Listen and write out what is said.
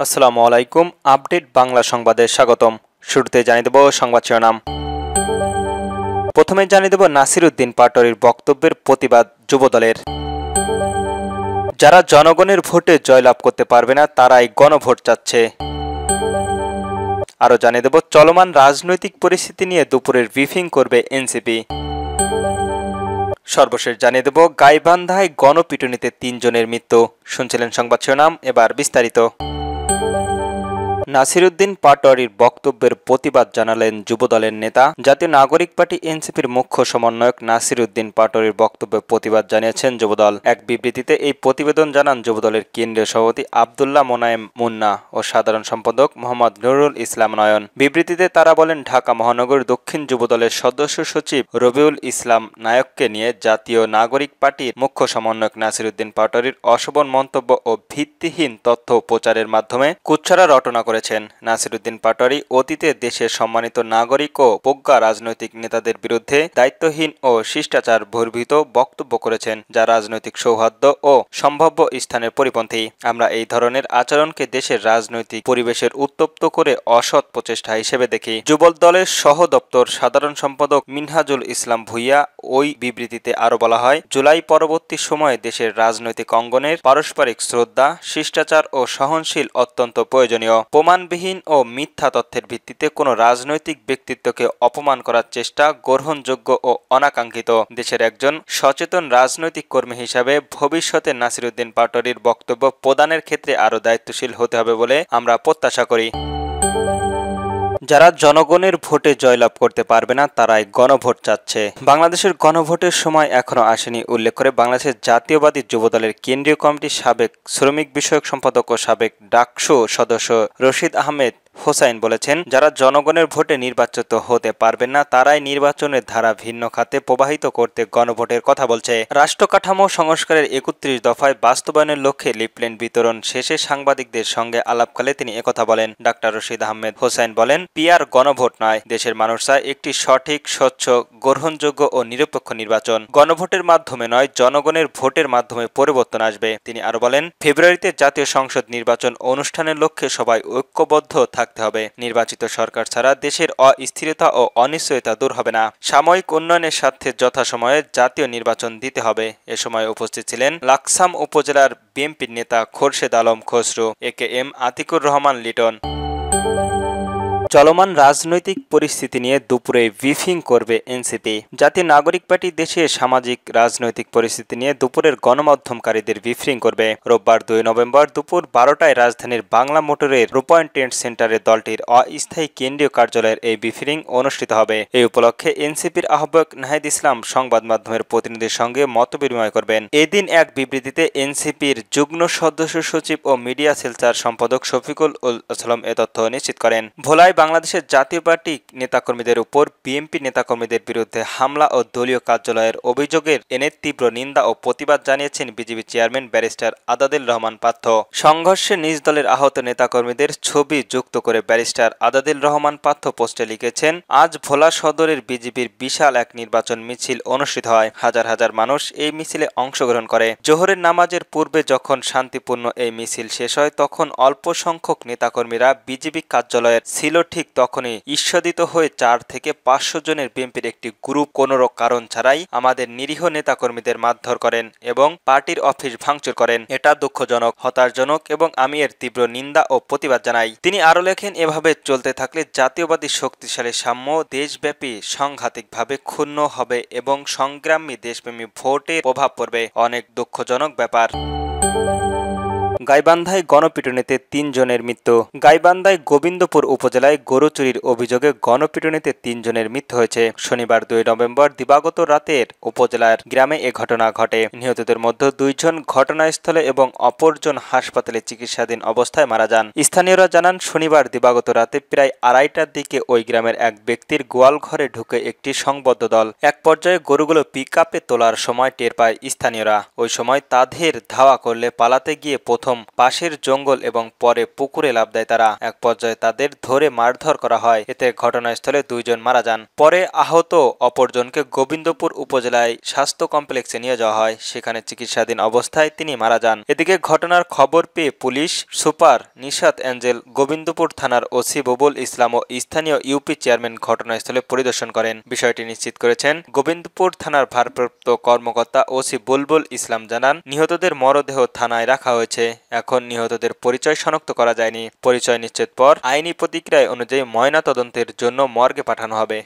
আসসালামু আলাইকুম। আপডেট বাংলা সংবাদে স্বাগতম। শুরুতে জানিয়ে দেব সংবাদ শিরোনাম। প্রথমে জানিয়ে দেব নাসির উদ্দিন পাটোয়ারির বক্তব্যের প্রতিবাদ যুবদলের। যারা জনগণের ভোটে জয়লাভ করতে পারবে না তারাই গণভোট চাচ্ছে। আরও জানিয়ে দেব চলমান রাজনৈতিক পরিস্থিতি নিয়ে দুপুরের ব্রিফিং করবে এনসিপি। সর্বশেষ জানিয়ে দেব গাইবান্ধায় গণপিটুনিতে ৩ জনের মৃত্যু। শুনছিলেন সংবাদ শিরোনাম, এবার বিস্তারিত। নাসির উদ্দিন পাটোয়ারির বক্তব্যের প্রতিবাদ জানালেন যুবদলের নেতা। জাতীয় নাগরিক পার্টি এনসিপির মুখ্য সমন্বয়ক নাসির উদ্দিন পাটোয়ারির বক্তব্যের প্রতিবাদ জানিয়েছেন যুবদল। এক বিবৃতিতে এই প্রতিবেদন জানান যুবদলের কেন্দ্রীয় সভাপতি আব্দুল্লাহ মোনায়েম মুন্না ও সাধারণ সম্পাদক মোহাম্মদ নুরুল ইসলাম নয়ন। বিবৃতিতে তারা বলেন, ঢাকা মহানগর দক্ষিণ যুবদলের সদস্য সচিব রবিউল ইসলাম নায়ককে নিয়ে জাতীয় নাগরিক পার্টির মুখ্য সমন্বয়ক নাসির উদ্দিন পাটোয়ারির অশোভন মন্তব্য ও ভিত্তিহীন তথ্য প্রচারের মাধ্যমে কুচ্ছারা রটনা করেছেন। নাসির উদ্দিন পাটোয়ারি অতীতে দেশের সম্মানিত নাগরিক ও প্রজ্ঞা রাজনৈতিক নেতাদের বিরুদ্ধে দায়িত্বহীন ও শিষ্টাচার বহির্ভূত বক্তব্য করেছেন, যা রাজনৈতিক সৌহার্দ্য ও সম্ভাব্য স্থানের পরিপন্থী। আমরা এই ধরনের আচরণকে দেশের রাজনৈতিক পরিবেশের উত্তপ্ত করে অসৎ প্রচেষ্টা হিসেবে দেখি। যুবক দলের সহ দপ্তর সাধারণ সম্পাদক মিনহাজুল ইসলাম ভূঁইয়া ওই বিবৃতিতে আরো বলা হয়, জুলাই পরবর্তী সময়ে দেশের রাজনৈতিক অঙ্গনের পারস্পরিক শ্রদ্ধা, শিষ্টাচার ও সহনশীল অত্যন্ত প্রয়োজনীয়। প্রমাণবিহীন ও মিথ্যা তথ্যের ভিত্তিতে কোনো রাজনৈতিক ব্যক্তিত্বকে অপমান করার চেষ্টা গ্রহণযোগ্য ও অনাকাঙ্ক্ষিত। দেশের একজন সচেতন রাজনৈতিক কর্মী হিসাবে ভবিষ্যতে নাসির উদ্দিন পাটোয়ারির বক্তব্য প্রদানের ক্ষেত্রে আরও দায়িত্বশীল হতে হবে বলে আমরা প্রত্যাশা করি। যারা জনগণের ভোটে জয়লাভ করতে পারবে না তারাই গণভোট চাচ্ছে। বাংলাদেশের গণভোটের সময় এখনো আসেনি উল্লেখ করে বাংলাদেশের জাতীয়বাদী যুবদলের কেন্দ্রীয় কমিটির সাবেক শ্রমিক বিষয়ক সম্পাদক ও সাবেক ডাকসু সদস্য রশিদ আহমেদ হোসাইন বলেছেন, যারা জনগণের ভোটে নির্বাচিত হতে পারবেন না তারাই নির্বাচনের ধারা ভিন্ন খাতে প্রবাহিত করতে গণভোটের কথা বলছে। রাষ্ট্র কাঠামো সংস্কারের ৩১ দফায় বাস্তবায়নের লক্ষ্যে লিফলেট বিতরণ শেষে সাংবাদিকদের সঙ্গে আলাপকালে তিনি একথা বলেন। ডাক্তার রশিদ আহমেদ হোসাইন বলেন, পিআর গণভোট নয়, দেশের মানুষ চায় একটি সঠিক, স্বচ্ছ, গ্রহণযোগ্য ও নিরপেক্ষ নির্বাচন। গণভোটের মাধ্যমে নয়, জনগণের ভোটের মাধ্যমে পরিবর্তন আসবে। তিনি আরো বলেন, ফেব্রুয়ারিতে জাতীয় সংসদ নির্বাচন অনুষ্ঠানের লক্ষ্যে সবাই ঐক্যবদ্ধ থাকতে হবে। নির্বাচিত সরকার ছাড়া দেশের অস্থিরতা ও অনিশ্চয়তা দূর হবে না। সাময়িক উন্নয়নের স্বার্থে যথাসময়ে জাতীয় নির্বাচন দিতে হবে। এ সময় উপস্থিত ছিলেন লাকসাম উপজেলার বিএনপির নেতা খোরশেদ আলম খসরু, একেএম আতিকুর রহমান লিটন। চলমান রাজনৈতিক পরিস্থিতি নিয়ে দুপুরে ব্রিফিং করবে এনসিপি। জাতীয় নাগরিক পার্টি দেশের সামাজিক রাজনৈতিক পরিস্থিতি নিয়ে দুপুরের গণমাধ্যমকারীদের ব্রিফিং করবে। রোববার ২ নভেম্বর দুপুর ১২টায় রাজধানীর বাংলা মোটরের রূপায়ণ ট্রেড সেন্টারে দলটির অস্থায়ী কেন্দ্রীয় কার্যালয়ের এই ব্রিফিং অনুষ্ঠিত হবে। এই উপলক্ষে এনসিপির আহ্বায়ক নাহিদ ইসলাম সংবাদ মাধ্যমের প্রতিনিধির সঙ্গে মতবিনিময় করবেন। এদিন এক বিবৃতিতে এনসিপির যুগ্ম সদস্য সচিব ও মিডিয়া সেলচার সম্পাদক শফিকুল আলম এ তথ্য নিশ্চিত করেন। ভোলায় বাংলাদেশের জাতীয় পার্টি নেতাকর্মীদের উপর বিএনপি নেতাকর্মীদের বিরুদ্ধে হামলা ও দলীয় কার্যালয়ের অভিযোগের এনে তীব্র নিন্দা ও প্রতিবাদ জানিয়েছেন BJP chairman barrister Adadul Rahman Partho. সংঘর্ষে নিজ দলের আহত নেতাকর্মীদের ছবি যুক্ত করে ব্যারিস্টার আদাদুল রহমান পার্থ পোস্টে লিখেছেন, আজ ভোলা সদরের বিজিবির বিশাল এক নির্বাচন মিছিল অনুষ্ঠিত হয়। হাজার হাজার মানুষ এই মিছিলে অংশগ্রহণ করে। জোহরের নামাজের পূর্বে যখন শান্তিপূর্ণ এই মিছিল শেষ হয় তখন অল্প সংখ্যক নেতাকর্মীরা বিজিবি কার্যালয়ের ছিল। ঠিক তখনই ঈর্ষাদিত হয়ে ৪ থেকে ৫০০ জনের বিএনপির একটি গ্রুপ কোনো কারণ ছাড়াই আমাদের নিরীহ নেতাকর্মীদের মারধর করেন এবং পার্টির অফিস ভাঙচুর করেন। এটা দুঃখজনক, হতাশজনক এবং আমি এর তীব্র নিন্দা ও প্রতিবাদ জানাই। তিনি আরো লেখেন, এভাবে চলতে থাকলে জাতীয়বাদী শক্তিশালী সাম্য দেশব্যাপী সাংঘাতিকভাবে ক্ষুণ্ণ হবে এবং সংগ্রামী দেশপ্রেমী ভোটের প্রভাব পড়বে। অনেক দুঃখজনক ব্যাপার। গাইবান্ধায় গণপিটুনিতে ৩ জনের মৃত্যু। গাইবান্ধায় গোবিন্দপুর উপজেলায় গরু চুরির অভিযোগে গণপিটুনিতে ৩ জনের মৃত্যু হয়েছে। শনিবার ২ নভেম্বর দিবাগত রাতের উপজেলার গ্রামে এ ঘটনা ঘটে। নিহতদের মধ্যে ২ জন ঘটনাস্থলে এবং অপরজন হাসপাতালে চিকিৎসাধীন অবস্থায় মারা যান। স্থানীয়রা জানান, শনিবার দিবাগত রাতে প্রায় ২:৩০টার দিকে ওই গ্রামের এক ব্যক্তির গোয়াল ঘরে ঢুকে একটি সংবদ্ধ দল এক পর্যায়ে গরুগুলো পিকআপে তোলার সময় টের পায় স্থানীয়রা। ওই সময় তাদের ধাওয়া করলে পালাতে গিয়ে প্রথম প্রথম পাশের জঙ্গল এবং পরে পুকুরে লাফ দেয় তারা। এক পর্যায়ে তাদের ধরে মারধর করা হয়। এতে ঘটনাস্থলে 2 জন মারা যান। পরে আহত অপরজনকে গোবিন্দপুর উপজেলায় স্বাস্থ্য কমপ্লেক্সে নিয়ে যাওয়া হয়। সেখানে চিকিৎসাধীন অবস্থায় তিনি মারা যান। এদিকে ঘটনার খবর পেয়ে police super Nishat Angel, Gobindapur থানার ওসি বুলবুল ইসলাম ও স্থানীয় ইউপি চেয়ারম্যান ঘটনাস্থলে পরিদর্শন করেন। বিষয়টি নিশ্চিত করেছেন গোবিন্দপুর থানার ভারপ্রাপ্ত কর্মকর্তা ওসি বুলবুল ইসলাম। জানান, নিহতদের মরদেহ থানায় রাখা হয়েছে। এখন নিহতদের পরিচয় শনাক্ত করা যায়নি। পরিচয় নিশ্চিত পর আইনি প্রতিক্রিয়া অনুযায়ী ময়নাতদন্তের জন্য মর্গে পাঠানো হবে।